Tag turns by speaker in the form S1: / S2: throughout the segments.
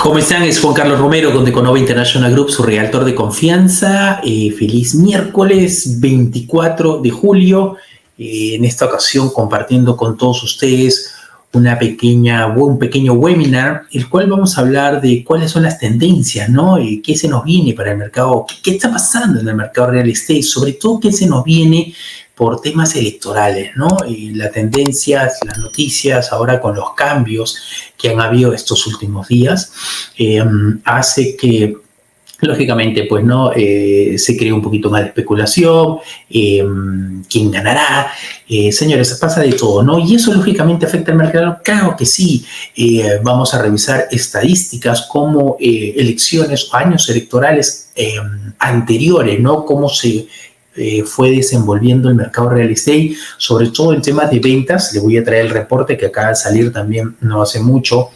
S1: ¿Cómo están? Es Juan Carlos Romero con Deconova International Group, su realtor de confianza. Feliz miércoles 24 de julio. En esta ocasión compartiendo con todos ustedes un pequeño webinar, el cual vamos a hablar de cuáles son las tendencias, ¿no? ¿Qué se nos viene para el mercado? ¿Qué está pasando en el mercado real estate? Sobre todo, ¿qué se nos viene por temas electorales, ¿no? Las tendencias, las noticias, ahora con los cambios que han habido estos últimos días, hace que, lógicamente, pues, ¿no? Se cree un poquito más de especulación, quién ganará. Señores, pasa de todo, ¿no? Y eso, lógicamente, afecta al mercado. Claro que sí. Vamos a revisar estadísticas como elecciones o años electorales anteriores, ¿no? Cómo se fue desenvolviendo el mercado real estate, sobre todo en temas de ventas. Le voy a traer el reporte que acaba de salir también no hace mucho,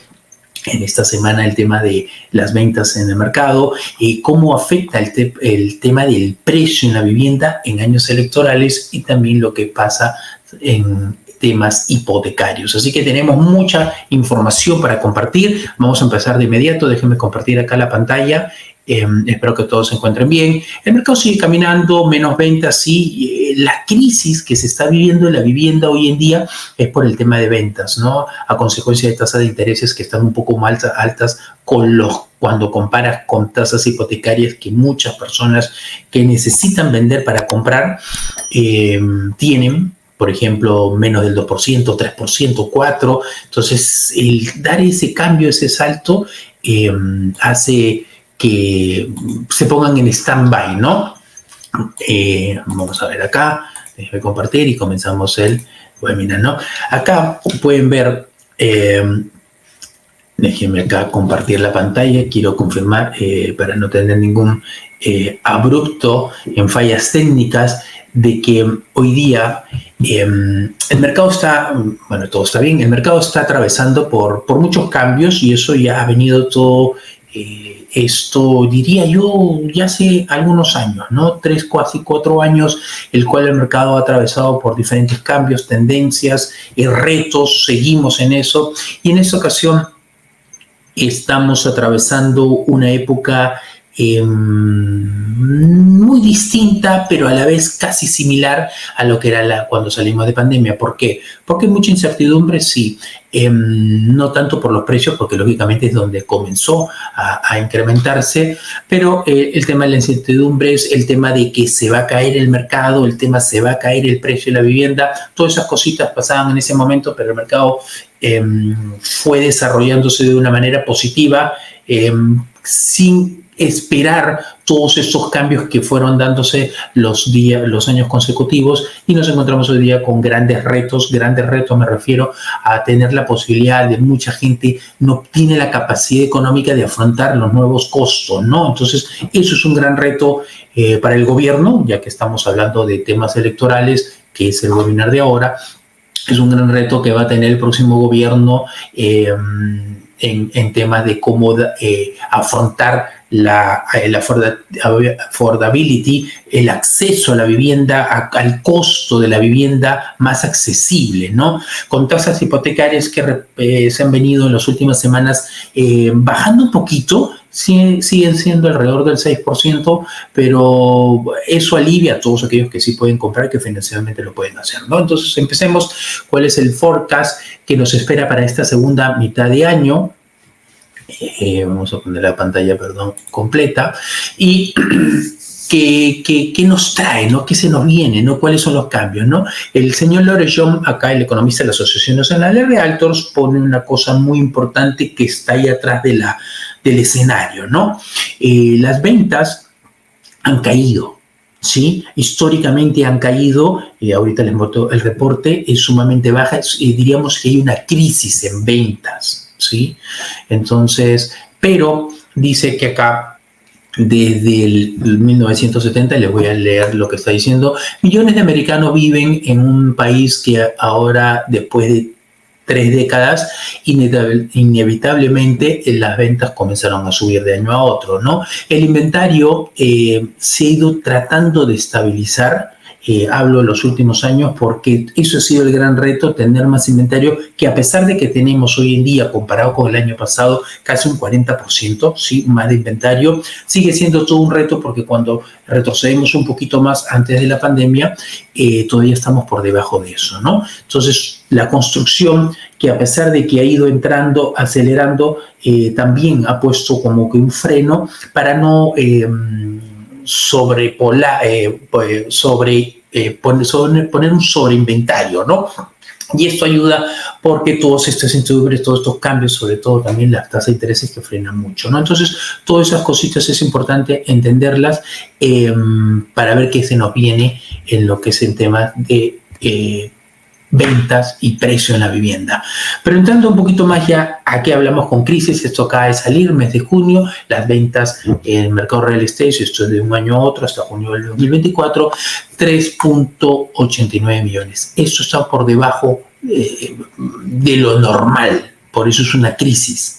S1: en esta semana, el tema de las ventas en el mercado, cómo afecta el tema del precio en la vivienda en años electorales y también lo que pasa en temas hipotecarios. Así que tenemos mucha información para compartir. Vamos a empezar de inmediato. Déjenme compartir acá la pantalla. Espero que todos se encuentren bien. El mercado sigue caminando, menos ventas, sí. La crisis que se está viviendo en la vivienda hoy en día es por el tema de ventas, ¿no? A consecuencia de tasas de intereses que están un poco más altas cuando comparas con tasas hipotecarias que muchas personas que necesitan vender para comprar tienen. Por ejemplo, menos del 2%, 3%, 4%. Entonces, el dar ese cambio, ese salto, hace que se pongan en stand-by, ¿no? Vamos a ver acá, déjenme compartir y comenzamos el webinar, ¿no? Acá pueden ver, déjenme acá compartir la pantalla, quiero confirmar para no tener ningún abrupto en fallas técnicas, de que hoy día el mercado está, bueno, todo está bien, el mercado está atravesando por muchos cambios y eso ya ha venido todo. Esto diría yo ya hace algunos años, ¿no? 3, casi 4 años, el cual el mercado ha atravesado por diferentes cambios, tendencias, retos, seguimos en eso. Y en esta ocasión estamos atravesando una época muy distinta, pero a la vez casi similar a lo que era cuando salimos de pandemia. ¿Por qué? Porque hay mucha incertidumbre, sí. No tanto por los precios, porque lógicamente es donde comenzó a incrementarse, pero el tema de la incertidumbre es el tema de que se va a caer el mercado, el tema se va a caer el precio de la vivienda. Todas esas cositas pasaban en ese momento, pero el mercado fue desarrollándose de una manera positiva, sin esperar todos estos cambios que fueron dándose los años consecutivos, y nos encontramos hoy día con grandes retos me refiero a tener la posibilidad de mucha gente no tiene la capacidad económica de afrontar los nuevos costos, ¿no? Entonces, eso es un gran reto para el gobierno, ya que estamos hablando de temas electorales, que es el webinar de ahora. Es un gran reto que va a tener el próximo gobierno en temas de cómo afrontar la affordability, el acceso a la vivienda, al costo de la vivienda más accesible, ¿no? Con tasas hipotecarias que se han venido en las últimas semanas bajando un poquito, siguen siendo alrededor del 6%, pero eso alivia a todos aquellos que sí pueden comprar, que financieramente lo pueden hacer, ¿no? Entonces, empecemos. ¿Cuál es el forecast que nos espera para esta segunda mitad de año? Vamos a poner la pantalla, completa. Y ¿qué nos trae, ¿no? ¿Qué se nos viene, ¿no? ¿Cuáles son los cambios, ¿no? El señor Lorellón, acá el economista de la Asociación Nacional de Realtors, pone una cosa muy importante que está ahí atrás del escenario, ¿no? Las ventas han caído, ¿sí? Históricamente han caído, ahorita les muestro el reporte, es sumamente baja, diríamos que hay una crisis en ventas, ¿sí? Entonces, pero dice que acá, desde el 1970, les voy a leer lo que está diciendo: millones de americanos viven en un país que ahora, después de 3 décadas, inevitablemente las ventas comenzaron a subir de año a otro, ¿no? El inventario se ha ido tratando de estabilizar hablo de los últimos años, porque eso ha sido el gran reto, tener más inventario, que a pesar de que tenemos hoy en día, comparado con el año pasado, casi un 40%, ¿sí? Más de inventario, sigue siendo todo un reto, porque cuando retrocedemos un poquito más antes de la pandemia, todavía estamos por debajo de eso, ¿no? Entonces, la construcción, que a pesar de que ha ido entrando, acelerando, también ha puesto como que un freno para no poner un sobreinventario, ¿no? Y esto ayuda porque todos estos incertidumbres, todos estos cambios, sobre todo también las tasas de intereses, que frenan mucho, ¿no? Entonces, todas esas cositas es importante entenderlas para ver qué se nos viene en lo que es el tema de ventas y precio en la vivienda. Pero entrando un poquito más ya, aquí hablamos con crisis, esto acaba de salir, mes de junio, las ventas en el mercado real estate, esto es de un año a otro, hasta junio del 2024, 3.89 millones. Esto está por debajo de lo normal. Por eso es una crisis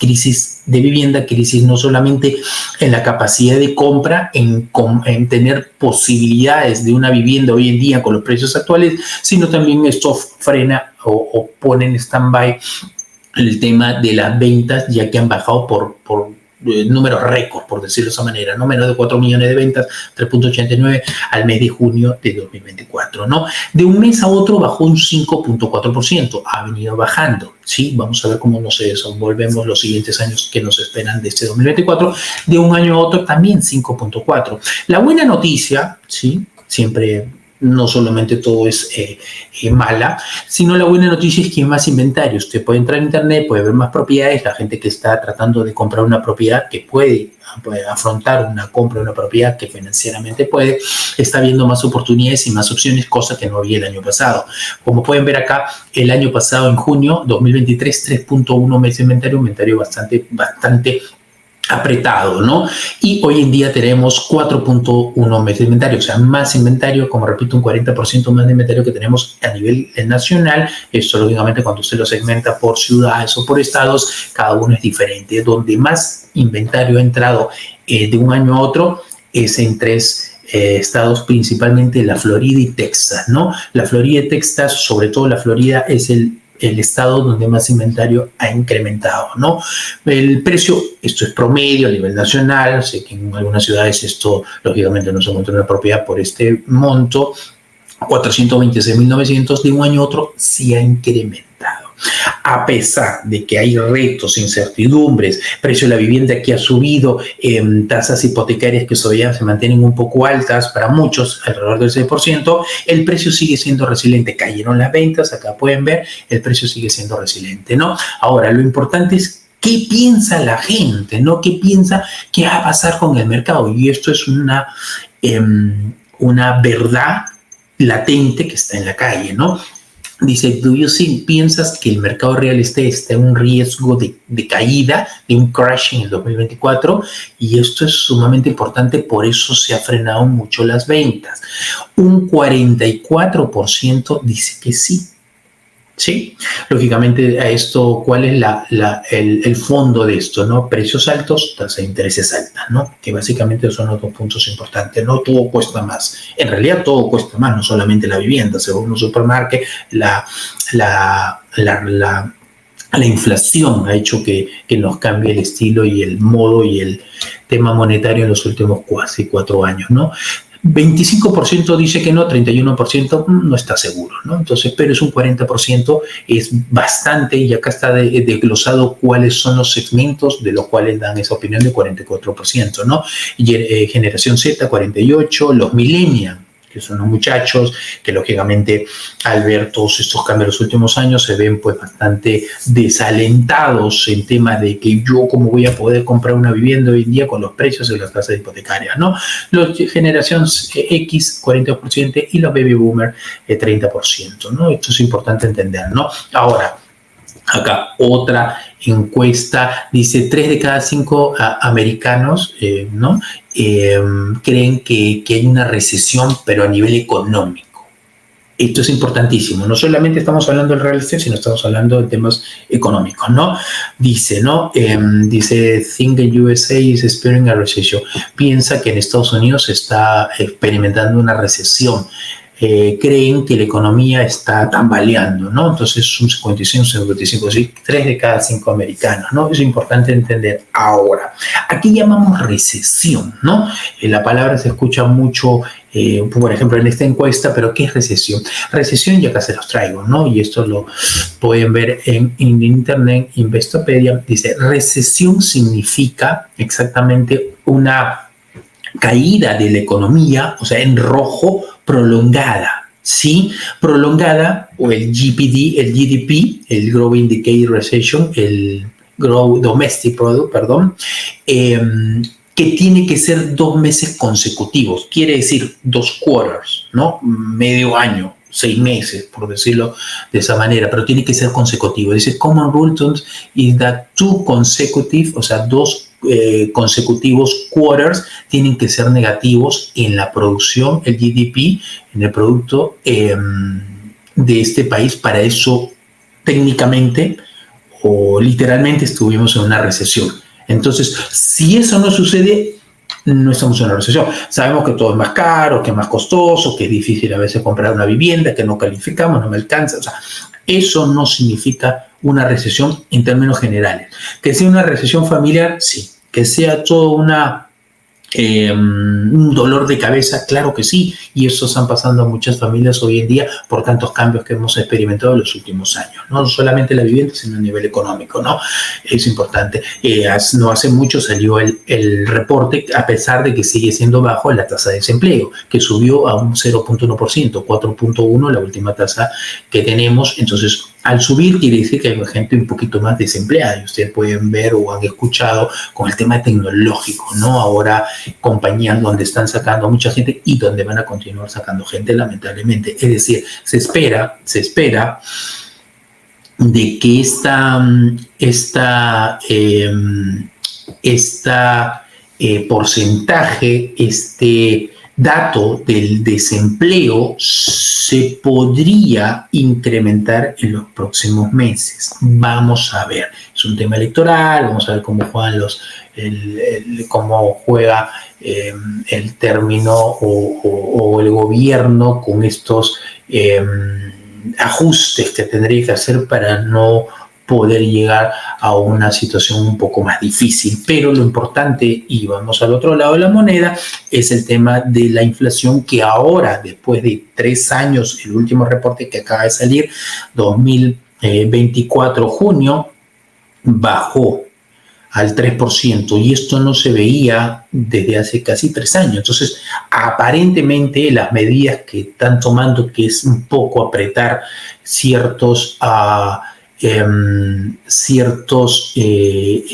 S1: de vivienda, crisis no solamente en la capacidad de compra, en tener posibilidades de una vivienda hoy en día con los precios actuales, sino también esto frena o pone en stand-by el tema de las ventas, ya que han bajado por números récord, por decirlo de esa manera, no menos de 4 millones de ventas, 3.89 al mes de junio de 2024, ¿no? De un mes a otro bajó un 5.4%, ha venido bajando, ¿sí? Vamos a ver cómo nos desenvolvemos los siguientes años que nos esperan de este 2024, de un año a otro también 5.4%. La buena noticia, ¿sí? Siempre, no solamente todo es mala, sino la buena noticia es que hay más inventario. Usted puede entrar a internet, puede ver más propiedades, la gente que está tratando de comprar una propiedad, que puede afrontar una compra de una propiedad que financieramente puede, está viendo más oportunidades y más opciones, cosa que no había el año pasado. Como pueden ver acá, el año pasado en junio 2023, 3.1 meses de inventario bastante apretado, ¿no? Y hoy en día tenemos 4.1 meses de inventario, o sea, más inventario, como repito, un 40% más de inventario que tenemos a nivel nacional. Esto, lógicamente, cuando usted lo segmenta por ciudades o por estados, cada uno es diferente. Donde más inventario ha entrado de un año a otro es en tres estados, principalmente la Florida y Texas, ¿no? La Florida y Texas, sobre todo la Florida, es el estado donde más inventario ha incrementado, ¿no? El precio, esto es promedio a nivel nacional, sé que en algunas ciudades esto, lógicamente, no se encuentra una propiedad por este monto, 426.900, de un año a otro sí ha incrementado. A pesar de que hay retos, incertidumbres, precio de la vivienda que ha subido, tasas hipotecarias que todavía se mantienen un poco altas para muchos, alrededor del 6%, el precio sigue siendo resiliente. Cayeron las ventas, acá pueden ver, el precio sigue siendo resiliente, ¿no? Ahora, lo importante es qué piensa la gente, ¿no? ¿Qué piensa que va a pasar con el mercado? Y esto es una verdad latente que está en la calle, ¿no? Dice, ¿do you think, piensas que el mercado real estate está en un riesgo de caída, de un crash en el 2024? Y esto es sumamente importante, por eso se ha frenado mucho las ventas. Un 44% dice que sí. Sí, lógicamente a esto, ¿cuál es el fondo de esto, no? Precios altos, tasa de intereses altas, ¿no? Que básicamente son los dos puntos importantes. No todo cuesta más. En realidad todo cuesta más, no solamente la vivienda. Según un supermercado, la inflación ha hecho que nos cambie el estilo y el modo y el tema monetario en los últimos casi 4 años, ¿no? 25% dice que no, 31% no está seguro, ¿no? Entonces, pero es un 40%, es bastante, y acá está desglosado cuáles son los segmentos de los cuales dan esa opinión de 44%, ¿no? Generación Z, 48%, los millennials, que son los muchachos que lógicamente al ver todos estos cambios en los últimos años se ven pues bastante desalentados en temas de que yo cómo voy a poder comprar una vivienda hoy en día con los precios de las tasas hipotecarias, ¿no? Los generación X, 40%, y los baby boomer, 30%, ¿no? Esto es importante entender, ¿no? Ahora, acá otra encuesta dice 3 de cada 5 americanos, ¿no? Creen que hay una recesión, pero a nivel económico. Esto es importantísimo. No solamente estamos hablando del real estate, sino estamos hablando de temas económicos, ¿no? Dice, ¿no? Dice, think the USA is experiencing a recession. Piensa que en Estados Unidos se está experimentando una recesión. creen que la economía está tambaleando, ¿no? Entonces un 55, sí, 3 de cada 5 americanos, ¿no? Es importante entender. Ahora, aquí llamamos recesión, ¿no? La palabra se escucha mucho, por ejemplo, en esta encuesta, pero ¿qué es recesión? Recesión, ya acá se los traigo, ¿no? Y esto lo pueden ver en internet, Investopedia, dice, recesión significa exactamente una caída de la economía, o sea, en rojo, prolongada, ¿sí? Prolongada, o el GDP, el Growth Indicator Recession, el Growth Domestic Product, perdón, que tiene que ser 2 meses consecutivos, quiere decir 2 quarters, ¿no? Medio año, 6 meses, por decirlo de esa manera, pero tiene que ser consecutivo. Dice, common rule is that 2 consecutive, o sea, 2 consecutivos quarters tienen que ser negativos en la producción, el GDP, en el producto de este país. Para eso, técnicamente o literalmente, estuvimos en una recesión. Entonces, si eso no sucede, no estamos en una recesión. Sabemos que todo es más caro, que es más costoso, que es difícil a veces comprar una vivienda, que no calificamos, no me alcanza. O sea, eso no significa una recesión en términos generales. Que sea una recesión familiar, sí. Que sea todo un dolor de cabeza, claro que sí, y eso están pasando a muchas familias hoy en día por tantos cambios que hemos experimentado en los últimos años, no solamente la vivienda, sino a nivel económico, ¿no? Es importante. No hace mucho salió el reporte, a pesar de que sigue siendo bajo la tasa de desempleo, que subió a un 0.1%, 4.1% la última tasa que tenemos. Entonces, al subir quiere decir que hay gente un poquito más desempleada, y ustedes pueden ver o han escuchado con el tema tecnológico, ¿no? Ahora compañías donde están sacando mucha gente y donde van a continuar sacando gente, lamentablemente. Es decir, se espera de que porcentaje, este dato del desempleo se podría incrementar en los próximos meses. Vamos a ver, es un tema electoral, vamos a ver cómo juegan cómo juega el término o el gobierno con estos ajustes que tendría que hacer para no poder llegar a una situación un poco más difícil. Pero lo importante, y vamos al otro lado de la moneda, es el tema de la inflación, que ahora, después de 3 años, el último reporte que acaba de salir, 2024, junio, bajó al 3%, y esto no se veía desde hace casi 3 años. Entonces, aparentemente, las medidas que están tomando, que es un poco apretar ciertos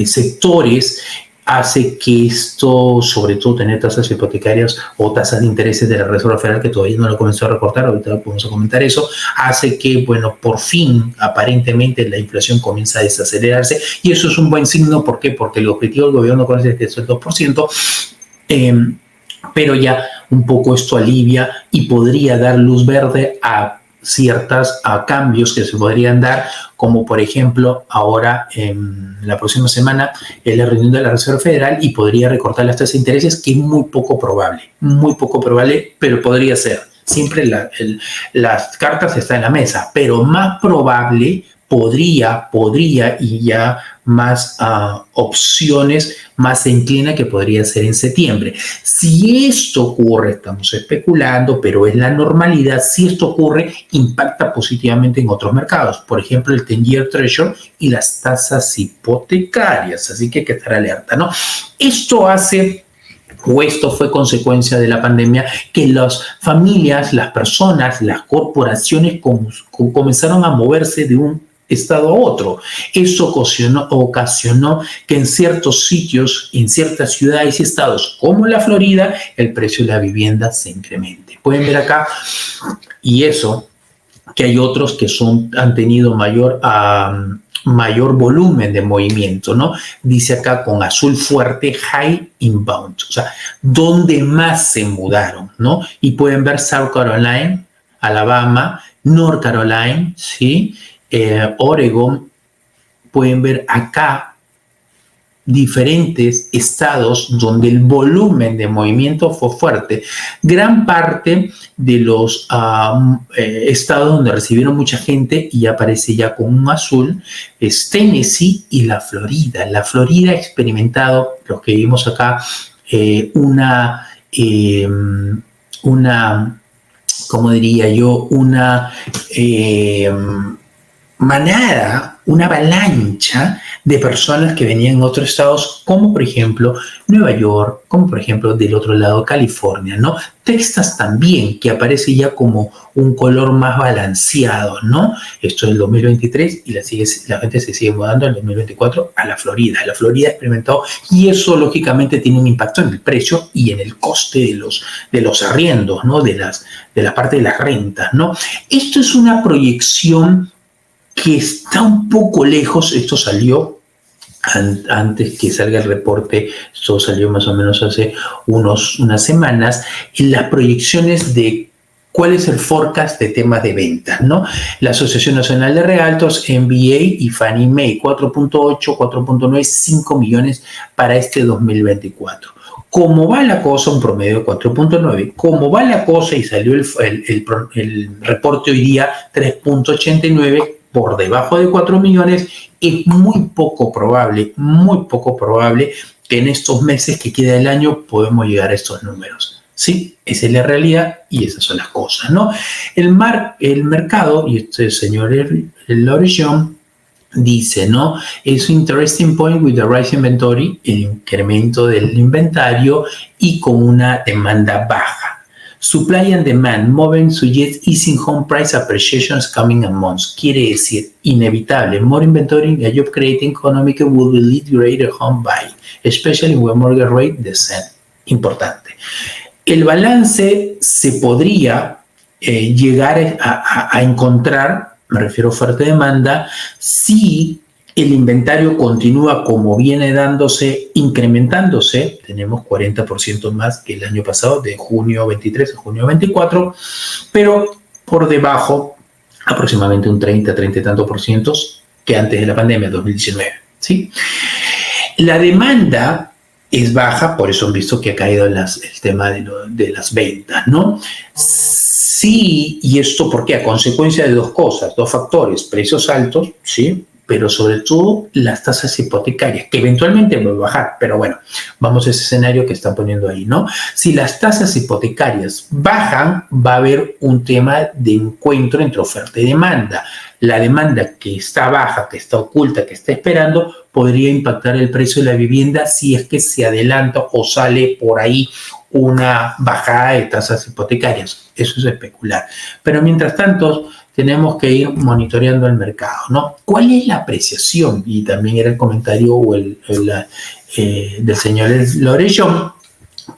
S1: sectores, hace que esto, sobre todo tener tasas hipotecarias o tasas de intereses de la Reserva Federal, que todavía no lo comenzó a recortar, ahorita vamos a comentar eso, hace que, bueno, por fin, aparentemente, la inflación comienza a desacelerarse, y eso es un buen signo. ¿Por qué? Porque el objetivo del gobierno con este es el 2%, pero ya un poco esto alivia y podría dar luz verde a cambios que se podrían dar, como por ejemplo ahora en la próxima semana en la reunión de la Reserva Federal, y podría recortar las tasas de intereses, que es muy poco probable, pero podría ser. Siempre las cartas están en la mesa, pero más probable podría, y ya más opciones, más se inclina que podría ser en septiembre. Si esto ocurre, estamos especulando, pero es la normalidad. Si esto ocurre, impacta positivamente en otros mercados, por ejemplo, el 10-year Treasury y las tasas hipotecarias, así que hay que estar alerta, ¿no? Esto fue consecuencia de la pandemia, que las familias, las personas, las corporaciones comenzaron a moverse de un estado a otro. Eso ocasionó que en ciertos sitios, en ciertas ciudades y estados como la Florida, el precio de la vivienda se incremente. Pueden ver acá, y eso, que hay otros que han tenido mayor volumen de movimiento, ¿no? Dice acá con azul fuerte, high inbound, o sea, donde más se mudaron, ¿no? Y pueden ver South Carolina, Alabama, North Carolina, ¿sí? Oregon. Pueden ver acá diferentes estados donde el volumen de movimiento fue fuerte. Gran parte de los estados donde recibieron mucha gente, y aparece ya con un azul, es Tennessee y la Florida. La Florida ha experimentado, los que vimos acá, ¿cómo diría yo? Manada, una avalancha de personas que venían en otros estados, como por ejemplo Nueva York, como por ejemplo del otro lado California, ¿no? Texas también, que aparece ya como un color más balanceado, ¿no? Esto es el 2023 y la gente se sigue mudando en el 2024 a la Florida. La Florida ha experimentado, y eso lógicamente tiene un impacto en el precio y en el coste de los arriendos, ¿no? De la parte de las rentas, ¿no? Esto es una proyección que está un poco lejos. Esto salió antes que salga el reporte, esto salió más o menos hace unas semanas, en las proyecciones de cuál es el forecast de temas de ventas, ¿no? La Asociación Nacional de Realtors, MBA y Fannie Mae, 4.8, 4.9, 5 millones para este 2024. Como va la cosa, un promedio de 4.9, como va la cosa, y salió el reporte hoy día, 3.89, por debajo de 4 millones, es muy poco probable que en estos meses que queda el año podemos llegar a estos números. Sí, esa es la realidad y esas son las cosas, ¿no? El mercado, y este señor Lorillon dice, ¿no? Es un interesting point with the rise inventory, el incremento del inventario y con una demanda baja. Supply and demand moving suggests easing home price appreciations coming in months. Quiere decir, inevitable, more inventory, a job creating economic will lead greater home buying, especially when mortgage rate descend. Importante. El balance se podría llegar a encontrar, me refiero a oferta-demanda, si el inventario continúa como viene dándose, incrementándose. Tenemos 40% más que el año pasado, de junio 23 a junio 24, pero por debajo, aproximadamente un 30 y tanto por ciento que antes de la pandemia, 2019. ¿Sí? La demanda es baja, por eso han visto que ha caído el tema de las ventas, ¿no? Sí, y esto porque a consecuencia de dos cosas, dos factores: precios altos, ¿sí?, pero sobre todo las tasas hipotecarias, que eventualmente van a bajar, pero bueno, vamos a ese escenario que están poniendo ahí, ¿no? Si las tasas hipotecarias bajan, va a haber un tema de encuentro entre oferta y demanda. La demanda que está baja, que está oculta, que está esperando, podría impactar el precio de la vivienda si es que se adelanta o sale por ahí una bajada de tasas hipotecarias. Eso es especular. Pero mientras tanto, tenemos que ir monitoreando el mercado, ¿no? ¿Cuál es la apreciación? Y también era el comentario del señor Lorellón,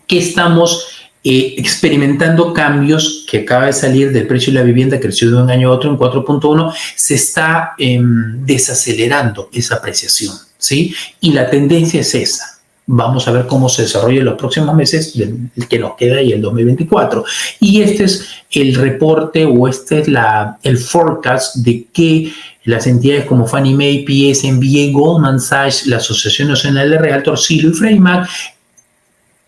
S1: que estamos experimentando cambios, que acaba de salir del precio de la vivienda, creció de un año a otro en 4.1, se está desacelerando esa apreciación, ¿sí? Y la tendencia es esa. Vamos a ver cómo se desarrolla en los próximos meses, el que nos queda, y el 2024. Y este es el reporte, o este es el forecast de que las entidades como Fannie Mae, PS, MBA, Goldman Sachs, la Asociación Nacional de Realtors, Zillow y Freddie Mac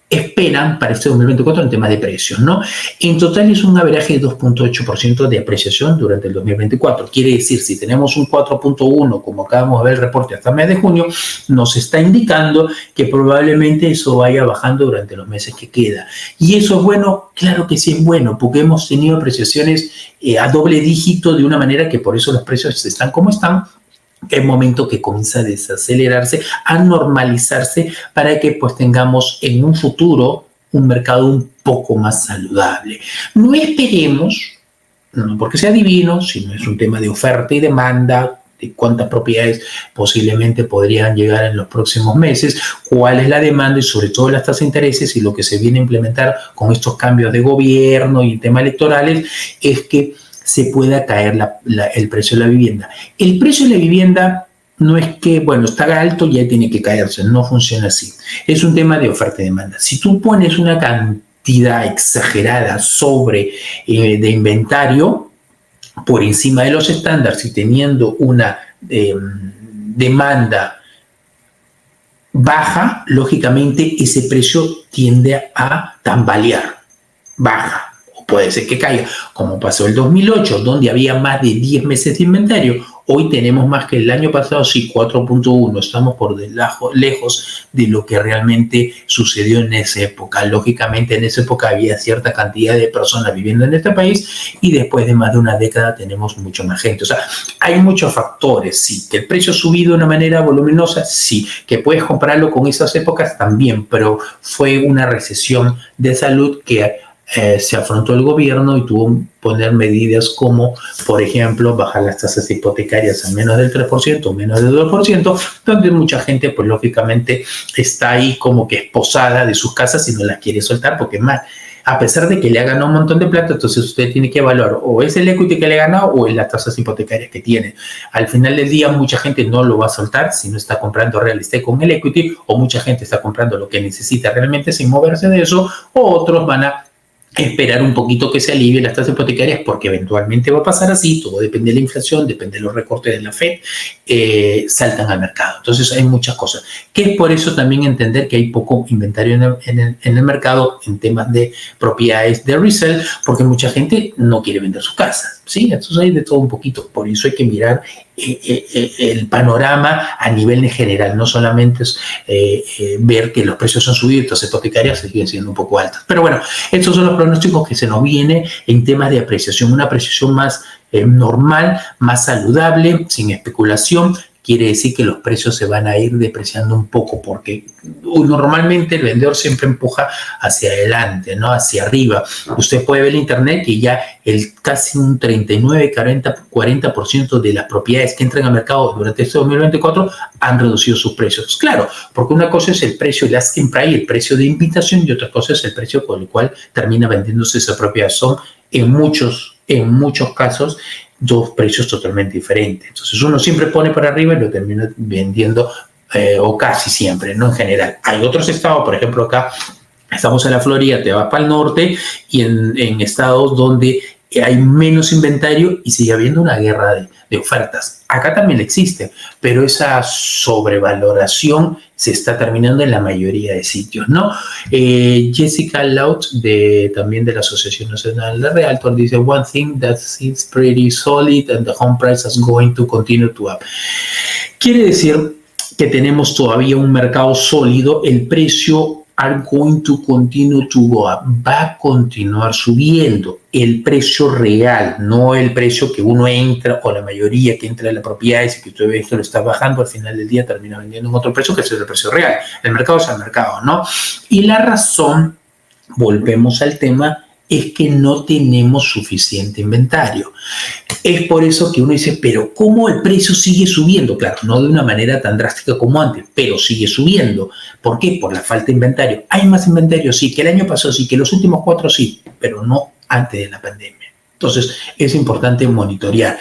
S1: esperan para este 2024 en temas de precios, ¿no? En total es un averaje de 2.8% de apreciación durante el 2024. Quiere decir, si tenemos un 4.1, como acabamos de ver el reporte hasta el mes de junio, nos está indicando que probablemente eso vaya bajando durante los meses que queda. ¿Y eso es bueno? Claro que sí es bueno, porque hemos tenido apreciaciones a doble dígito, de una manera que por eso los precios están como están. Es momento que comienza a desacelerarse, a normalizarse, para que pues tengamos en un futuro un mercado un poco más saludable. No esperemos, no porque sea divino, sino es un tema de oferta y demanda, de cuántas propiedades posiblemente podrían llegar en los próximos meses, cuál es la demanda y sobre todo las tasas de intereses, y lo que se viene a implementar con estos cambios de gobierno y temas electorales es que se pueda caer el precio de la vivienda. El precio de la vivienda no es que, bueno, está alto y ya tiene que caerse, no funciona así. Es un tema de oferta y demanda. Si tú pones una cantidad exagerada de inventario por encima de los estándares y teniendo una demanda baja, lógicamente ese precio tiende a tambalear, baja, o puede ser que caiga, como pasó el 2008, donde había más de 10 meses de inventario. Hoy tenemos más que el año pasado, sí, 4.1, estamos por lejos de lo que realmente sucedió en esa época. Lógicamente, en esa época había cierta cantidad de personas viviendo en este país y después de más de una década tenemos mucho más gente. O sea, hay muchos factores, sí. Que el precio ha subido de una manera voluminosa, sí. Que puedes compararlo con esas épocas también, pero fue una recesión de salud que se afrontó el gobierno y tuvo que poner medidas como, por ejemplo, bajar las tasas hipotecarias a menos del 3%, menos del 2%, donde mucha gente, pues lógicamente, está ahí como que esposada de sus casas y no las quiere soltar, porque más, a pesar de que le ha ganado un montón de plata, entonces usted tiene que evaluar o es el equity que le ha ganado o es las tasas hipotecarias que tiene. Al final del día, mucha gente no lo va a soltar si no está comprando real estate con el equity, o mucha gente está comprando lo que necesita realmente sin moverse de eso, o otros van a esperar un poquito que se alivien las tasas hipotecarias, porque eventualmente va a pasar así, todo depende de la inflación, depende de los recortes de la FED, saltan al mercado. Entonces hay muchas cosas, que es por eso también entender que hay poco inventario en el mercado en temas de propiedades de resale, porque mucha gente no quiere vender sus casas, ¿sí? Entonces hay de todo un poquito, por eso hay que mirar el panorama a nivel general, no solamente es ver que los precios han subido y las hipotecarias siguen siendo un poco altas. Pero bueno, estos son los pronósticos que se nos vienen en temas de apreciación, una apreciación más normal, más saludable, sin especulación. Quiere decir que los precios se van a ir depreciando un poco, porque normalmente el vendedor siempre empuja hacia adelante, ¿no? Hacia arriba. Usted puede ver en internet que ya casi un 39-40% de las propiedades que entran al mercado durante este 2024 han reducido sus precios. Claro, porque una cosa es el precio, el asking price, el precio de invitación, y otra cosa es el precio con el cual termina vendiéndose esa propiedad. Son en muchos casos dos precios totalmente diferentes. Entonces uno siempre pone para arriba y lo termina vendiendo, o casi siempre, ¿no? En general. Hay otros estados, por ejemplo acá estamos en la Florida, te vas para el norte y en estados donde hay menos inventario y sigue habiendo una guerra de ofertas. Acá también existe, pero esa sobrevaloración se está terminando en la mayoría de sitios, ¿no? Jessica Laut, también de la Asociación Nacional de Realtor, dice: "One thing that seems pretty solid and the home price is going to continue to up." Quiere decir que tenemos todavía un mercado sólido, el precio are going to continue to go up, va a continuar subiendo el precio real, no el precio que uno entra o la mayoría que entra en la propiedad, y que usted ve que lo está bajando, al final del día termina vendiendo en otro precio que es el precio real. El mercado es el mercado, ¿no? Y la razón, volvemos al tema, es que no tenemos suficiente inventario. Es por eso que uno dice, pero ¿cómo el precio sigue subiendo? Claro, no de una manera tan drástica como antes, pero sigue subiendo. ¿Por qué? Por la falta de inventario. ¿Hay más inventario? Sí. ¿Que el año pasado sí? ¿Que los últimos 4 sí? Pero no antes de la pandemia. Entonces, es importante monitorear.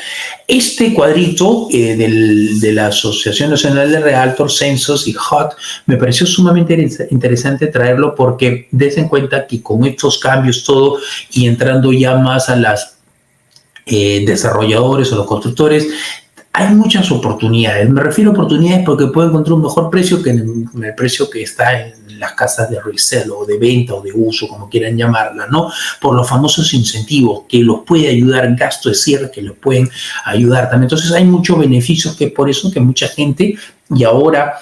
S1: Este cuadrito de la Asociación Nacional de Realtors, Census y HOT, me pareció sumamente interesante traerlo, porque des en cuenta que con estos cambios todo, y entrando ya más a las desarrolladores o los constructores, hay muchas oportunidades. Me refiero a oportunidades porque puedo encontrar un mejor precio que en el precio que está en las casas de resale o de venta o de uso, como quieran llamarla, ¿no? Por los famosos incentivos que los puede ayudar, gasto de cierre que los pueden ayudar también. Entonces hay muchos beneficios, que por eso que mucha gente, y ahora,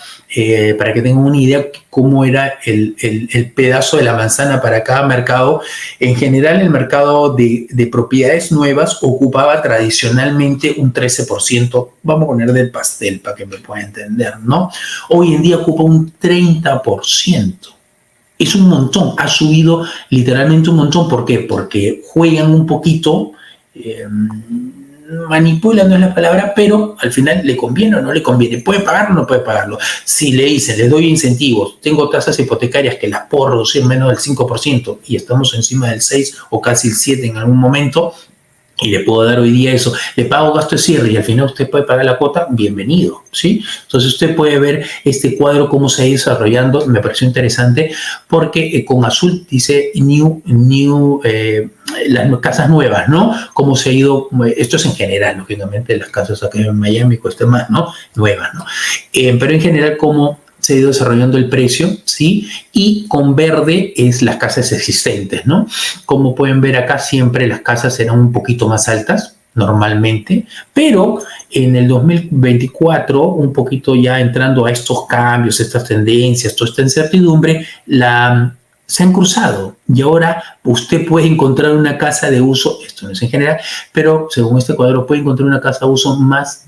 S1: para que tengan una idea cómo era el pedazo de la manzana para cada mercado, en general el mercado de propiedades nuevas ocupaba tradicionalmente un 13%, vamos a poner del pastel para que me pueda entender, ¿no? Hoy en día ocupa un 30%. Es un montón, ha subido literalmente un montón. ¿Por qué? Porque juegan un poquito, manipulan no es la palabra, pero al final le conviene o no le conviene, puede pagarlo o no puede pagarlo. Si les doy incentivos, tengo tasas hipotecarias que las puedo reducir menos del 5% y estamos encima del 6 o casi el 7 en algún momento, y le puedo dar hoy día eso, le pago gasto de cierre y al final usted puede pagar la cuota, bienvenido, ¿sí? Entonces usted puede ver este cuadro cómo se ha ido desarrollando. Me pareció interesante porque con azul dice las casas nuevas, ¿no? Cómo se ha ido, esto es en general, lógicamente las casas acá en Miami cuestan más, ¿no? Nuevas, ¿no? Pero en general cómo se ha ido desarrollando el precio, ¿sí? Y con verde es las casas existentes, ¿no? Como pueden ver acá, siempre las casas serán un poquito más altas, normalmente, pero en el 2024, un poquito ya entrando a estos cambios, estas tendencias, toda esta incertidumbre, se han cruzado y ahora usted puede encontrar una casa de uso, esto no es en general, pero según este cuadro puede encontrar una casa de uso más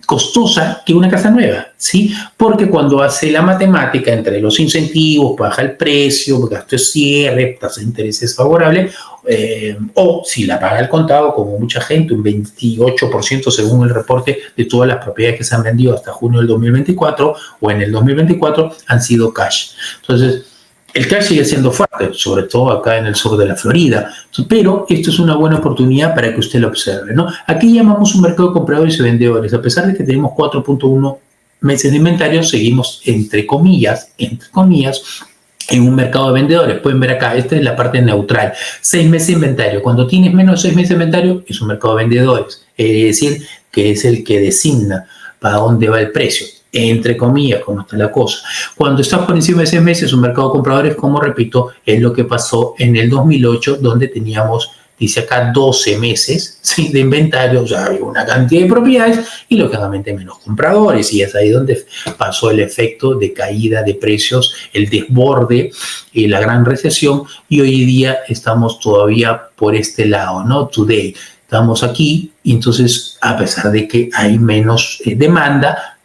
S1: costosa que una casa nueva, ¿sí? Porque cuando hace la matemática entre los incentivos, baja el precio, gasto de cierre, tasa de intereses favorable, o si la paga al contado, como mucha gente, un 28% según el reporte de todas las propiedades que se han vendido hasta junio del 2024 o en el 2024 han sido cash. Entonces, el cash sigue siendo fuerte, sobre todo acá en el sur de la Florida, pero esto es una buena oportunidad para que usted lo observe, ¿no? Aquí llamamos un mercado de compradores y vendedores. A pesar de que tenemos 4.1 meses de inventario, seguimos, entre comillas, en un mercado de vendedores. Pueden ver acá, esta es la parte neutral. 6 meses de inventario. Cuando tienes menos de 6 meses de inventario, es un mercado de vendedores. Es decir, que es el que designa para dónde va el precio, entre comillas, cómo está la cosa. Cuando estás por encima de 6 meses, un mercado de compradores, como repito, es lo que pasó en el 2008, donde teníamos, dice acá, 12 meses, ¿sí?, de inventario, o sea, había una cantidad de propiedades y lógicamente menos compradores, y es ahí donde pasó el efecto de caída de precios, el desborde, la gran recesión, y hoy día estamos todavía por este lado, ¿no? Today. Estamos aquí, y entonces, a pesar de que hay menos demanda,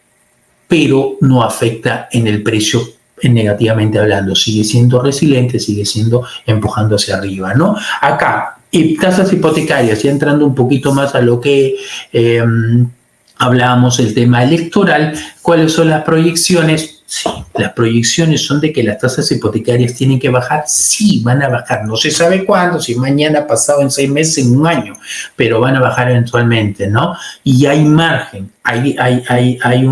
S1: pero no afecta en el precio negativamente hablando, sigue siendo resiliente, sigue siendo empujando hacia arriba, ¿no? Acá, tasas hipotecarias, ya entrando un poquito más a lo que hablábamos, el tema electoral, ¿cuáles son las proyecciones? Sí, las proyecciones son de que las tasas hipotecarias tienen que bajar, sí, van a bajar, no se sabe cuándo, si mañana, pasado, en 6 meses, en un año, pero van a bajar eventualmente, ¿no? Y hay margen, hay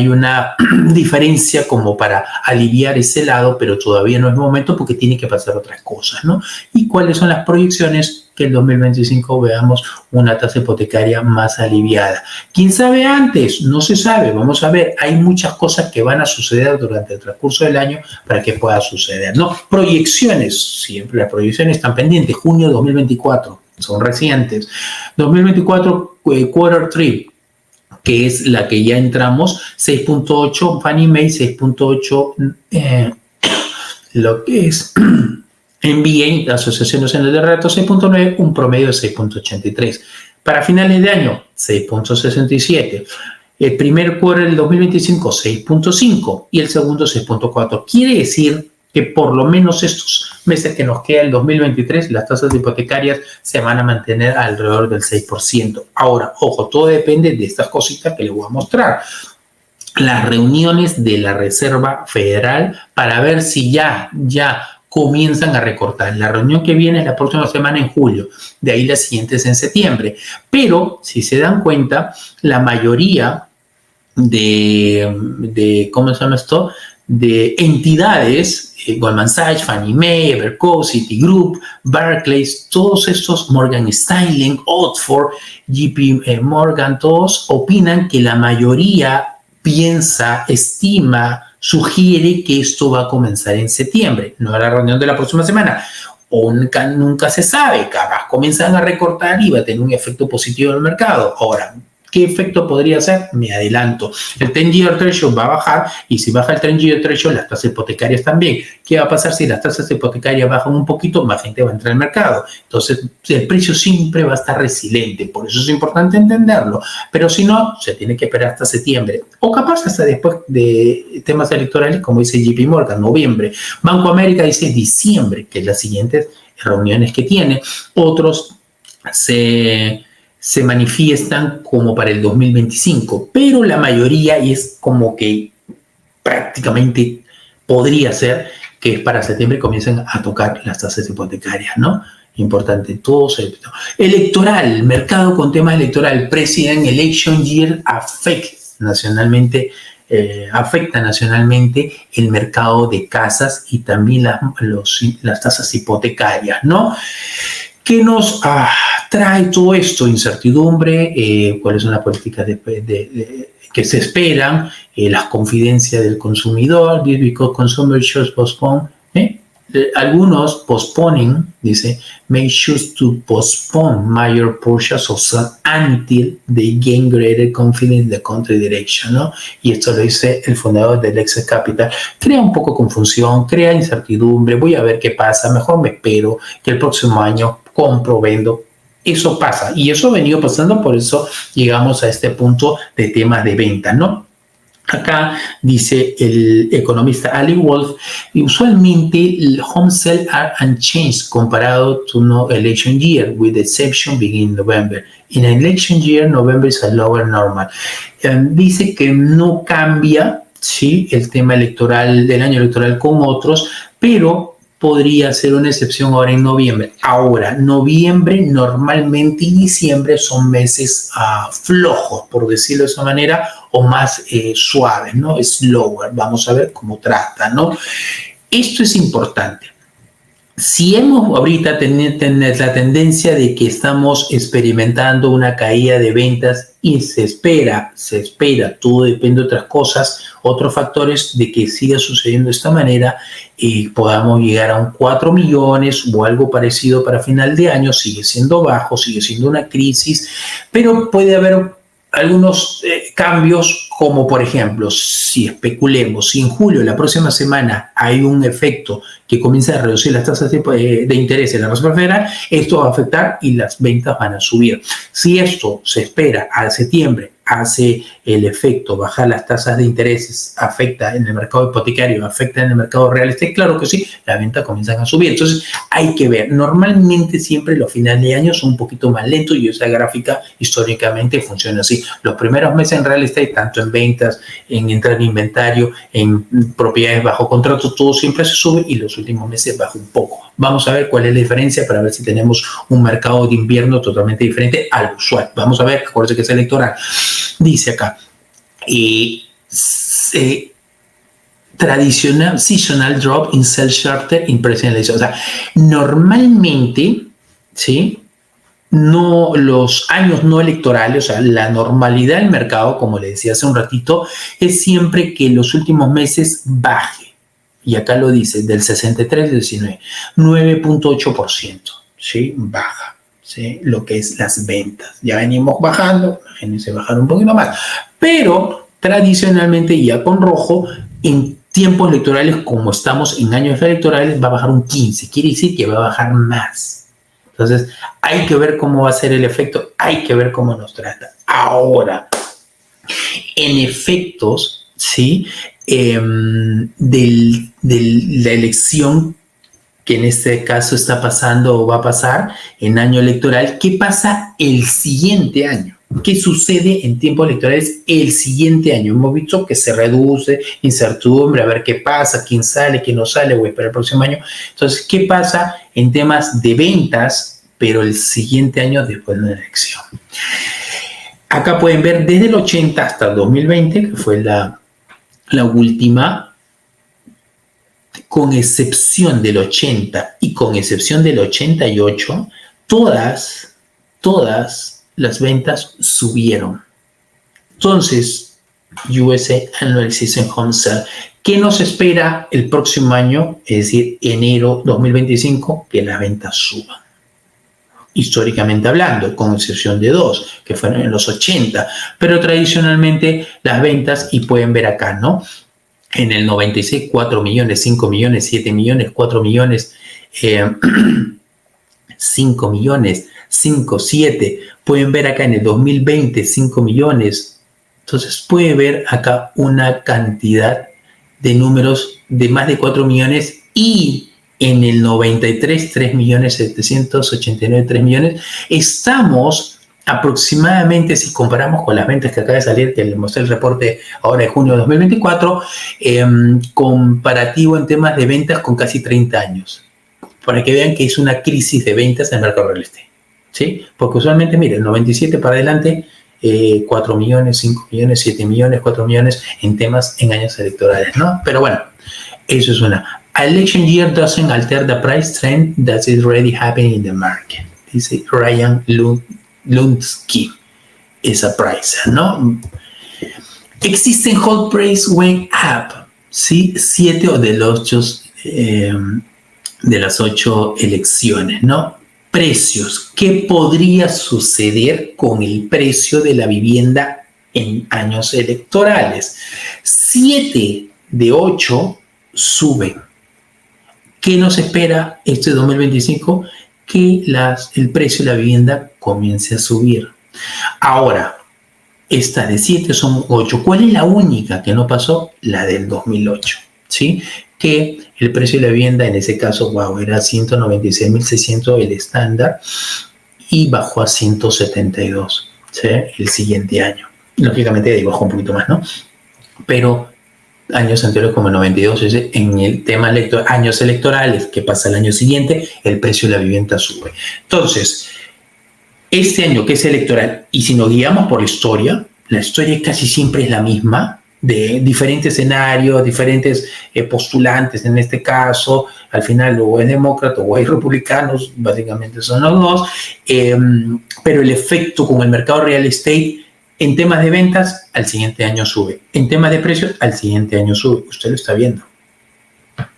S1: una diferencia como para aliviar ese lado, pero todavía no es momento porque tiene que pasar otras cosas, ¿no? ¿Y cuáles son las proyecciones? Que en 2025 veamos una tasa hipotecaria más aliviada. ¿Quién sabe antes? No se sabe. Vamos a ver, hay muchas cosas que van a suceder durante el transcurso del año para que pueda suceder, ¿no? Proyecciones, siempre las proyecciones están pendientes. Junio de 2024, son recientes. 2024, quarter 3, que es la que ya entramos, 6.8 Fannie Mae, 6.8 lo que es MBA, la Asociación Nacional de Retratos, 6.9, un promedio de 6.83. Para finales de año, 6.67. El primer quarter del 2025, 6.5 y el segundo, 6.4. Quiere decir que por lo menos estos meses que nos queda el 2023, las tasas hipotecarias se van a mantener alrededor del 6%. Ahora, ojo, todo depende de estas cositas que les voy a mostrar. Las reuniones de la Reserva Federal para ver si ya comienzan a recortar. La reunión que viene es la próxima semana en julio, de ahí la siguiente es en septiembre. Pero, si se dan cuenta, la mayoría ¿cómo se llama esto?, de entidades, Goldman Sachs, Fannie Mae, Evercore, Citigroup, Barclays, todos estos, Morgan Stanley, Oxford, JP Morgan, todos opinan que la mayoría piensa, estima, sugiere que esto va a comenzar en septiembre, no a la reunión de la próxima semana. O nunca se sabe, capaz comienzan a recortar y va a tener un efecto positivo en el mercado. Ahora, ¿qué efecto podría ser? Me adelanto. El 10-year Treasury va a bajar, y si baja el 10-year Treasury, las tasas hipotecarias también. ¿Qué va a pasar si las tasas hipotecarias bajan un poquito? Más gente va a entrar al mercado. Entonces, el precio siempre va a estar resiliente. Por eso es importante entenderlo. Pero si no, se tiene que esperar hasta septiembre. O capaz hasta después de temas electorales, como dice JP Morgan, noviembre. Banco América dice diciembre, que es las siguientes reuniones que tiene. Otros se manifiestan como para el 2025, pero la mayoría, y es como que prácticamente podría ser que es para septiembre, comiencen a tocar las tasas hipotecarias, ¿no? Importante, todo electoral, mercado con temas electoral, President Election Year afecta nacionalmente el mercado de casas y también las tasas hipotecarias, ¿no? ¿Qué nos trae todo esto? Incertidumbre, cuáles son las políticas que se esperan, las confidencias del consumidor, this because consumer should postpone, algunos postponing, dice, may choose to postpone major purchase of some until they gain greater confidence in the country direction, ¿no? Y esto lo dice el fundador del Lexus Capital. Crea un poco confusión, crea incertidumbre, voy a ver qué pasa, mejor me espero que el próximo año compro, vendo. Eso pasa, y eso ha venido pasando, por eso llegamos a este punto de temas de venta, ¿no? Acá dice el economista Ali Wolf, usualmente el home sales are unchanged comparado to no election year, with the exception beginning November. In an election year, November is a lower normal. Dice que no cambia, ¿sí?, el tema electoral del año electoral con otros, pero podría ser una excepción ahora en noviembre. Ahora, noviembre normalmente y diciembre son meses flojos, por decirlo de esa manera, o más suaves, ¿no? Slower. Vamos a ver cómo trata, ¿no? Esto es importante. Si hemos ahorita la tendencia de que estamos experimentando una caída de ventas y se espera, todo depende de otras cosas, otros factores de que siga sucediendo de esta manera y podamos llegar a un 4 millones o algo parecido para final de año, sigue siendo bajo, sigue siendo una crisis, pero puede haber algunos cambios, como por ejemplo, si especulemos, si en julio, la próxima semana, hay un efecto que comienza a reducir las tasas de interés en la Reserva Federal, esto va a afectar y las ventas van a subir. Si esto se espera a septiembre, hace el efecto, bajar las tasas de intereses, afecta en el mercado hipotecario, afecta en el mercado real estate, claro que sí, las ventas comienzan a subir. Entonces hay que ver, normalmente siempre los finales de año son un poquito más lentos y esa gráfica históricamente funciona así. Los primeros meses en real estate, tanto en ventas, en entrar en inventario, en propiedades bajo contrato, todo siempre se sube y los últimos meses baja un poco. Vamos a ver cuál es la diferencia para ver si tenemos un mercado de invierno totalmente diferente al usual. Vamos a ver, acuérdense que es electoral. Dice acá, tradicional seasonal drop in sell charter in present election. O sea, normalmente, ¿sí?, no, los años no electorales, o sea, la normalidad del mercado, como le decía hace un ratito, es siempre que los últimos meses baje. Y acá lo dice, del 63 al 19, 9.8%, ¿sí?, baja, ¿sí?, lo que es las ventas. Ya venimos bajando, imagínense bajar un poquito más, pero tradicionalmente ya con rojo, en tiempos electorales, como estamos en años electorales, va a bajar un 15, quiere decir que va a bajar más. Entonces, hay que ver cómo va a ser el efecto, hay que ver cómo nos trata. Ahora, en efectos, ¿sí?, de la elección que en este caso está pasando o va a pasar en año electoral, ¿qué pasa el siguiente año? ¿Qué sucede en tiempos electorales el siguiente año? Hemos visto que se reduce incertidumbre, a ver qué pasa, quién sale, quién no sale, o espera el próximo año. Entonces, ¿qué pasa en temas de ventas, pero el siguiente año después de la elección? Acá pueden ver desde el 80 hasta el 2020, que fue la última, con excepción del 80 y con excepción del 88, todas las ventas subieron. Entonces, USA Annual Season Home Sale, ¿qué nos espera el próximo año? Es decir, enero 2025, que las ventas suban. Históricamente hablando, con excepción de dos, que fueron en los 80, pero tradicionalmente las ventas, y pueden ver acá, ¿no?, en el 96, 4 millones, 5 millones, 7 millones, 4 millones, 5 millones, 5, 7. Pueden ver acá en el 2020, 5 millones. Entonces, puede ver acá una cantidad de números de más de 4 millones y en el 93, 3 millones 789, 3 millones. Estamos aproximadamente, si comparamos con las ventas que acaba de salir, que les mostré el reporte ahora de junio de 2024, comparativo en temas de ventas con casi 30 años, para que vean que es una crisis de ventas en el mercado real estate, ¿sí? Porque usualmente, miren, 97 para adelante, 4 millones, 5 millones, 7 millones, 4 millones en temas en años electorales, ¿no? Pero bueno, eso es una. Election year doesn't alter the price trend that is already happening in the market. dice Ryan Lunsky, esa price, ¿no? Existen hold price went up, ¿sí? 7 de las 8 elecciones, ¿no? Precios. ¿Qué podría suceder con el precio de la vivienda en años electorales? 7 de 8 suben. ¿Qué nos espera este 2025? Que el precio de la vivienda comience a subir. Ahora, esta de 7 son 8. ¿Cuál es la única que no pasó? La del 2008, ¿sí? Que el precio de la vivienda en ese caso, era 196.600 el estándar y bajó a 172, ¿sí? El siguiente año. Lógicamente bajó un poquito más, ¿no? Pero años anteriores como el 92, en el tema años electorales, que pasa el año siguiente, el precio de la vivienda sube. Entonces, este año que es electoral, y si nos guiamos por la historia casi siempre es la misma, de diferentes escenarios, diferentes postulantes en este caso, al final o es demócrata o hay republicanos, básicamente son los dos, pero el efecto con el mercado real estate en temas de ventas, al siguiente año sube. En temas de precios, al siguiente año sube. Usted lo está viendo.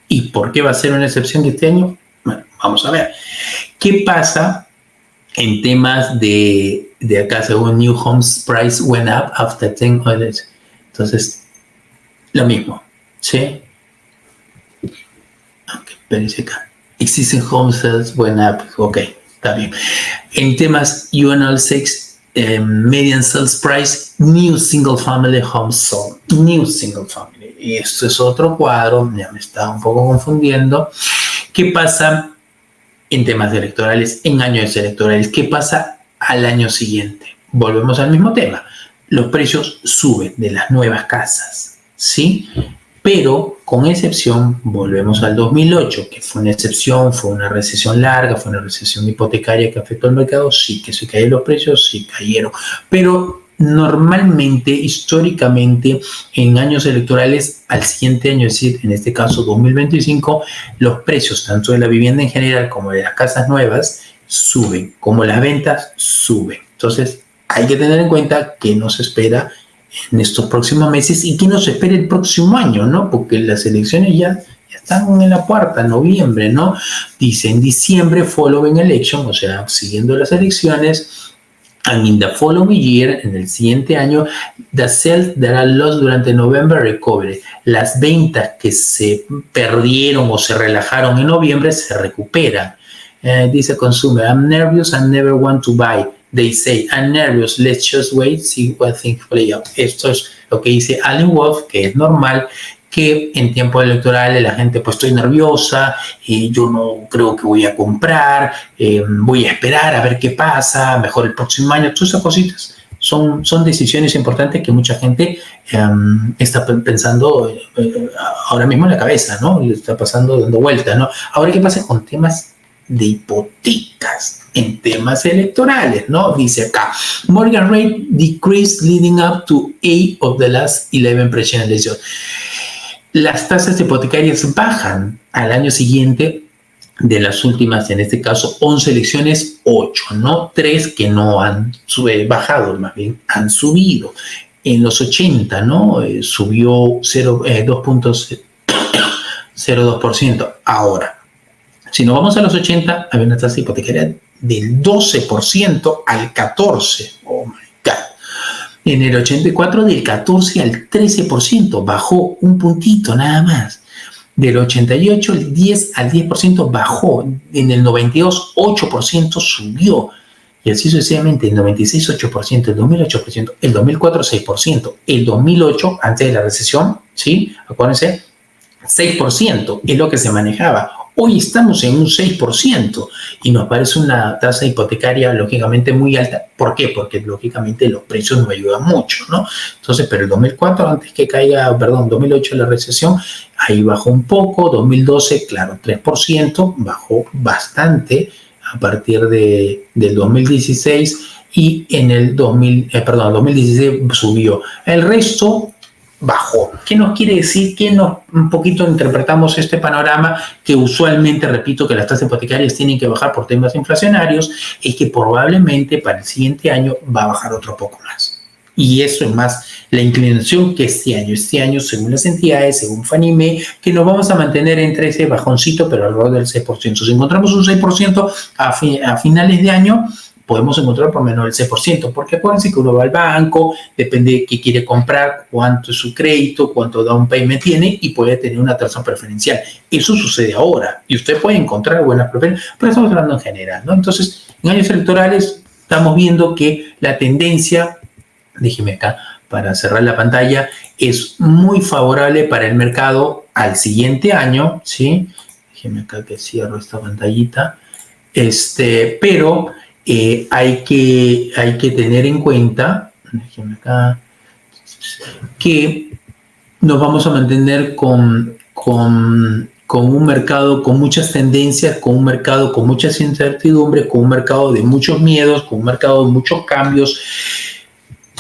S1: ¿Y por qué va a ser una excepción de este año? Bueno, vamos a ver. ¿Qué pasa en temas de acá, según New Homes Price went up after 10 audits? Entonces, lo mismo, ¿sí? Ok, espérense acá. Existing home sales went up. Ok, está bien. En temas UNL 6, median sales price, new single family homes sold. New single family. Y esto es otro cuadro, ya me estaba un poco confundiendo. ¿Qué pasa en temas electorales, en años electorales? ¿Qué pasa al año siguiente? Volvemos al mismo tema. Los precios suben de las nuevas casas, ¿sí? Pero con excepción, volvemos al 2008, que fue una excepción, fue una recesión larga, fue una recesión hipotecaria que afectó al mercado, sí que se cayeron los precios, sí cayeron. Pero normalmente, históricamente, en años electorales, al siguiente año, es decir, en este caso 2025, los precios tanto de la vivienda en general como de las casas nuevas suben, como las ventas suben. Entonces, hay que tener en cuenta que nos espera en estos próximos meses y que nos espera el próximo año, ¿no? Porque las elecciones ya están en la puerta, noviembre, ¿no? Dice en diciembre, following election, o sea, siguiendo las elecciones, and in the following year, en el siguiente año, the sales that are lost durante November recovery. Las ventas que se perdieron o se relajaron en noviembre se recuperan. Dice consumer, I'm nervous and never want to buy. They say, I'm nervous, let's just wait, see what things play out. Esto es lo que dice Alan Wolf, que es normal que en tiempos electorales la gente, pues estoy nerviosa, yo no creo que voy a comprar, voy a esperar a ver qué pasa, mejor el próximo año, todas esas cositas. Son decisiones importantes que mucha gente está pensando ahora mismo en la cabeza, ¿no? Le está pasando, dando vueltas, ¿no? Ahora, ¿qué pasa con temas de hipotecas en temas electorales, ¿no? Dice acá, mortgage rate decreased leading up to 8 of the last 11 presidential elections. Las tasas hipotecarias bajan al año siguiente de las últimas, en este caso, 11 elecciones, 8, ¿no? 3 que no han bajado, más bien han subido. En los 80, ¿no? Subió 2.02%. Ahora, si nos vamos a los 80, había una tasa hipotecaria del 12% al 14%. Oh my God. En el 84, del 14 al 13%. Bajó un puntito nada más. Del 88, el 10 al 10% bajó. En el 92, 8% subió. Y así sucesivamente, el 96, 8%, el 2008, 8%, el 2004, 6%, el 2008, antes de la recesión, ¿sí? Acuérdense, 6% es lo que se manejaba. Hoy estamos en un 6% y nos parece una tasa hipotecaria lógicamente muy alta. ¿Por qué? Porque lógicamente los precios no ayudan mucho, ¿no? Entonces, pero el 2004, antes que caiga, 2008 la recesión, ahí bajó un poco. 2012, claro, 3%, bajó bastante a partir del 2016 y en el 2016 subió. El resto bajó. ¿Qué nos quiere decir? Un poquito interpretamos este panorama que usualmente, repito, que las tasas hipotecarias tienen que bajar por temas inflacionarios, es que probablemente para el siguiente año va a bajar otro poco más. Y eso es más la inclinación que este año, según las entidades, según Fannie, que nos vamos a mantener entre ese bajoncito, pero alrededor del 6%. Si encontramos un 6% a finales de año, podemos encontrar por menos del 6%, porque acuérdense que uno va al banco, depende de qué quiere comprar, cuánto es su crédito, cuánto down payment tiene y puede tener una tasa preferencial. Eso sucede ahora y usted puede encontrar buenas preferencias, pero estamos hablando en general, ¿no? Entonces, en años electorales estamos viendo que la tendencia, déjeme acá para cerrar la pantalla, es muy favorable para el mercado al siguiente año, ¿sí? Déjeme acá que cierro esta pantallita, pero hay que tener en cuenta, déjeme acá, que nos vamos a mantener con un mercado con muchas tendencias, con un mercado con muchas incertidumbres, con un mercado de muchos miedos, con un mercado de muchos cambios,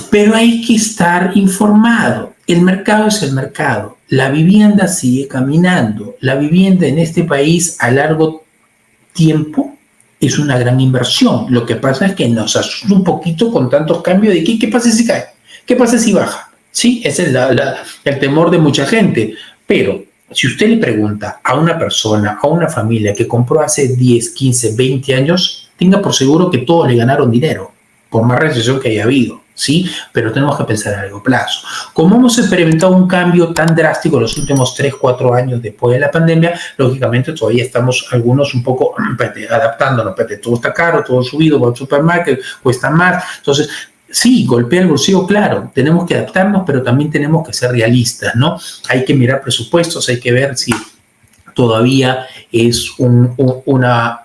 S1: pero hay que estar informado. El mercado es el mercado. La vivienda sigue caminando. La vivienda en este país a largo tiempo es una gran inversión. Lo que pasa es que nos asusta un poquito con tantos cambios de qué pasa si cae, qué pasa si baja. Sí, ese es el temor de mucha gente. Pero si usted le pregunta a una persona, a una familia que compró hace 10, 15, 20 años, tenga por seguro que todos le ganaron dinero, por más recesión que haya habido. ¿Sí? Pero tenemos que pensar a largo plazo. Como hemos experimentado un cambio tan drástico en los últimos 3, 4 años después de la pandemia, lógicamente todavía estamos algunos un poco adaptándonos. Todo está caro, todo subido, va al supermercado, cuesta más. Entonces, sí, golpea el bolsillo, claro, tenemos que adaptarnos, pero también tenemos que ser realistas, ¿no? Hay que mirar presupuestos, hay que ver si todavía es una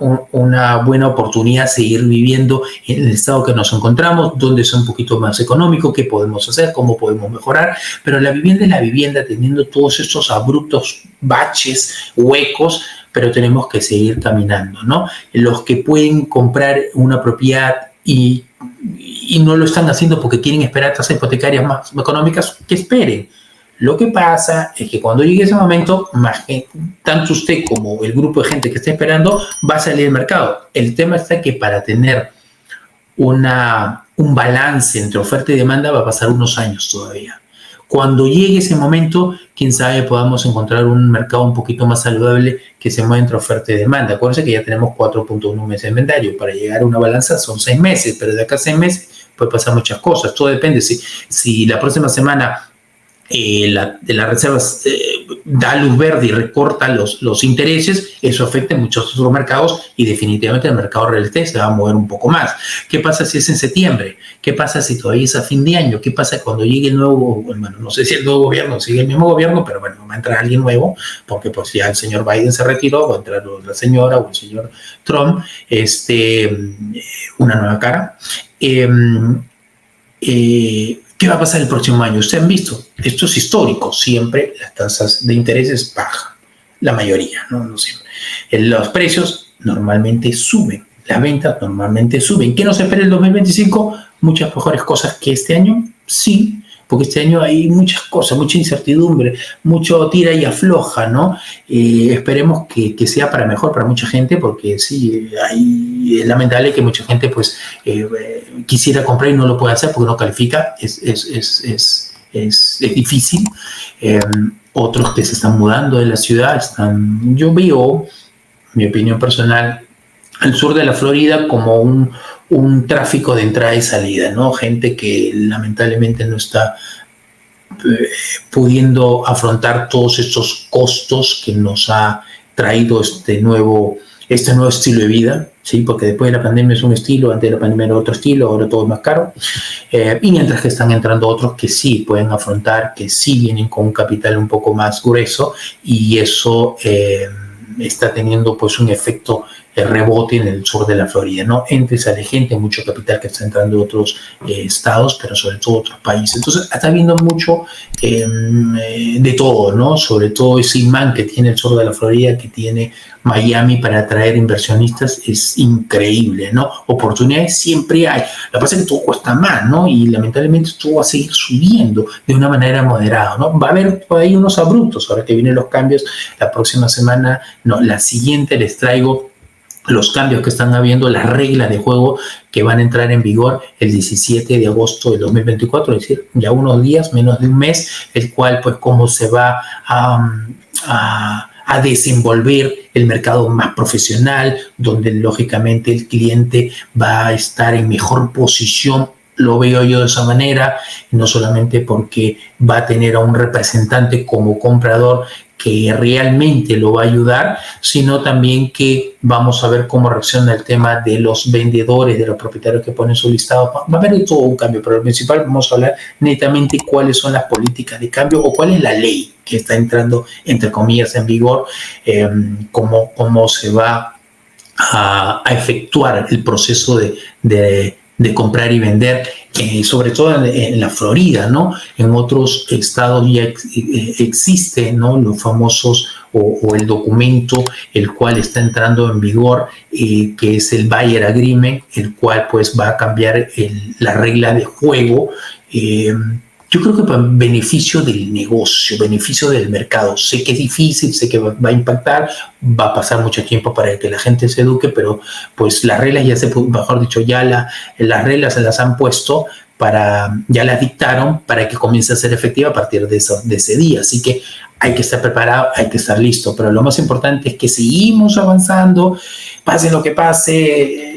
S1: buena oportunidad seguir viviendo en el estado que nos encontramos, donde es un poquito más económico, qué podemos hacer, cómo podemos mejorar, pero la vivienda es la vivienda, teniendo todos estos abruptos baches, huecos, pero tenemos que seguir caminando, ¿no? Los que pueden comprar una propiedad y no lo están haciendo porque quieren esperar tasas hipotecarias más económicas, que esperen. Lo que pasa es que cuando llegue ese momento, tanto usted como el grupo de gente que está esperando va a salir del mercado. El tema está que para tener un balance entre oferta y demanda va a pasar unos años todavía. Cuando llegue ese momento, quién sabe, podamos encontrar un mercado un poquito más saludable que se mueva entre oferta y demanda. Acuérdense que ya tenemos 4.1 meses de inventario. Para llegar a una balanza son 6 meses, pero de acá a 6 meses puede pasar muchas cosas. Todo depende. Si la próxima semana de las reservas da luz verde y recorta los intereses, eso afecta en muchos otros mercados y definitivamente el mercado real estate se va a mover un poco más. ¿Qué pasa si es en septiembre? ¿Qué pasa si todavía es a fin de año? ¿Qué pasa cuando llegue el nuevo, bueno, no sé si el nuevo gobierno sigue el mismo gobierno, pero bueno, va a entrar alguien nuevo, porque pues ya el señor Biden se retiró, va a entrar la señora o el señor Trump, una nueva cara. ¿Qué va a pasar el próximo año? Ustedes han visto, esto es histórico, siempre las tasas de intereses bajan, la mayoría, no siempre. Los precios normalmente suben, las ventas normalmente suben. ¿Qué nos espera el 2025? Muchas mejores cosas que este año, sí, porque este año hay muchas cosas, mucha incertidumbre, mucho tira y afloja, ¿no? Esperemos que sea para mejor para mucha gente, porque sí, es lamentable que mucha gente pues quisiera comprar y no lo puede hacer porque no califica, es difícil. Otros que se están mudando de la ciudad, yo veo, mi opinión personal, al sur de la Florida como un tráfico de entrada y salida, ¿no? Gente que lamentablemente no está pudiendo afrontar todos estos costos que nos ha traído este nuevo estilo de vida, ¿sí? Porque después de la pandemia es un estilo, antes de la pandemia era otro estilo, ahora todo es más caro. Y mientras que están entrando otros que sí pueden afrontar, que sí vienen con un capital un poco más grueso, y eso está teniendo pues un efecto rebote en el sur de la Florida, ¿no? Entra y sale gente, mucho capital que está entrando de otros estados, pero sobre todo otros países. Entonces, está habiendo mucho de todo, ¿no? Sobre todo ese imán que tiene el sur de la Florida, que tiene Miami para atraer inversionistas, es increíble, ¿no? Oportunidades siempre hay. Lo que pasa es que todo cuesta más, ¿no? Y lamentablemente todo va a seguir subiendo de una manera moderada, ¿no? Va a haber por ahí unos abruptos, ahora que vienen los cambios, la próxima semana, no, la siguiente les traigo los cambios que están habiendo, las reglas de juego que van a entrar en vigor el 17 de agosto del 2024, es decir, ya unos días, menos de un mes, el cual, pues, cómo se va a desenvolver el mercado más profesional, donde lógicamente el cliente va a estar en mejor posición. Lo veo yo de esa manera, no solamente porque va a tener a un representante como comprador que realmente lo va a ayudar, sino también que vamos a ver cómo reacciona el tema de los vendedores, de los propietarios que ponen su listado. Va a haber todo un cambio, pero lo principal vamos a hablar netamente cuáles son las políticas de cambio o cuál es la ley que está entrando, entre comillas, en vigor, cómo se va a efectuar el proceso de comprar y vender, sobre todo en la Florida, ¿no? En otros estados ya existe, ¿no? Los famosos o el documento el cual está entrando en vigor, que es el Buyer Agreement, el cual pues va a cambiar la regla de juego. Yo creo que para beneficio del negocio, beneficio del mercado. Sé que es difícil, sé que va a impactar, va a pasar mucho tiempo para que la gente se eduque, pero pues las reglas ya mejor dicho, ya las reglas se las han puesto, ya las dictaron para que comience a ser efectiva a partir de ese día. Así que hay que estar preparado, hay que estar listo. Pero lo más importante es que seguimos avanzando, pase lo que pase.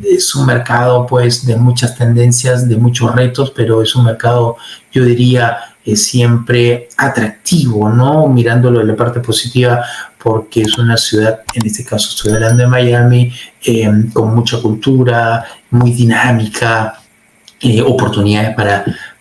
S1: Es un mercado, pues, de muchas tendencias, de muchos retos, pero es un mercado, yo diría, siempre atractivo, ¿no? Mirándolo de la parte positiva, porque es una ciudad, en este caso estoy hablando de Miami, con mucha cultura, muy dinámica, oportunidades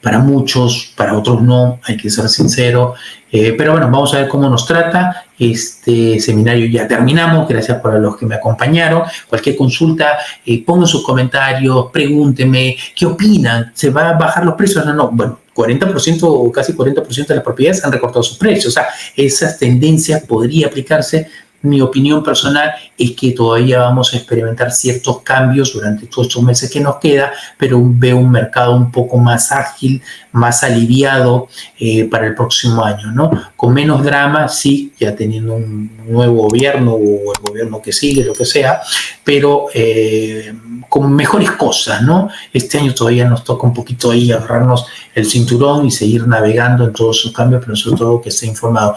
S1: para muchos, para otros no, hay que ser sincero. Pero bueno, vamos a ver cómo nos trata. Este seminario ya terminamos. Gracias para los que me acompañaron. Cualquier consulta, pongan sus comentarios, pregúntenme, ¿qué opinan? ¿Se va a bajar los precios o no? Bueno, 40% o casi 40% de las propiedades han recortado sus precios. O sea, esas tendencias podría aplicarse. Mi opinión personal es que todavía vamos a experimentar ciertos cambios durante todos estos meses que nos queda, pero veo un mercado un poco más ágil, más aliviado para el próximo año, ¿no? Con menos drama, sí, ya teniendo un nuevo gobierno o el gobierno que sigue, lo que sea, pero con mejores cosas, ¿no? Este año todavía nos toca un poquito ahí agarrarnos el cinturón y seguir navegando en todos esos cambios, pero sobre todo que esté informado.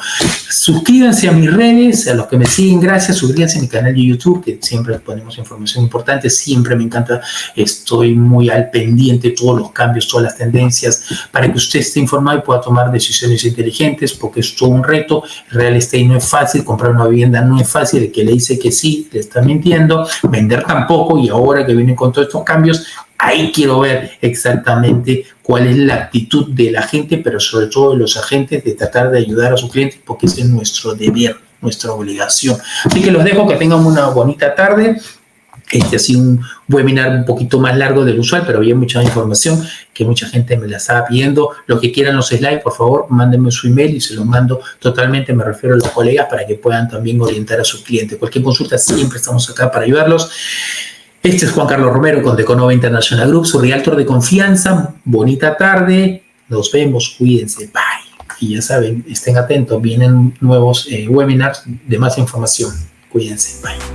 S1: Suscríbanse a mis redes, a los que me siguen, gracias. Suscríbanse a mi canal de YouTube, que siempre ponemos información importante. Siempre me encanta, estoy muy al pendiente de todos los cambios, todas las tendencias, para que usted esté informado y pueda tomar decisiones inteligentes, porque es todo un reto. Real estate no es fácil, comprar una vivienda no es fácil. El que le dice que sí, le está mintiendo. Vender tampoco, y ahora que vienen con todos estos cambios, ahí quiero ver exactamente cuál es la actitud de la gente, pero sobre todo de los agentes, de tratar de ayudar a sus clientes, porque ese es nuestro deber, nuestra obligación. Así que los dejo, que tengan una bonita tarde. Este ha sido un webinar un poquito más largo del usual, pero había mucha información que mucha gente me la estaba pidiendo. Los que quieran los slides, por favor, mándenme su email y se los mando totalmente. Me refiero a los colegas para que puedan también orientar a sus clientes. Cualquier consulta, siempre estamos acá para ayudarlos. Este es Juan Carlos Romero con Deconova International Group, su realtor de confianza. Bonita tarde, nos vemos, cuídense, bye. Y ya saben, estén atentos, vienen nuevos webinars de más información. Cuídense, bye.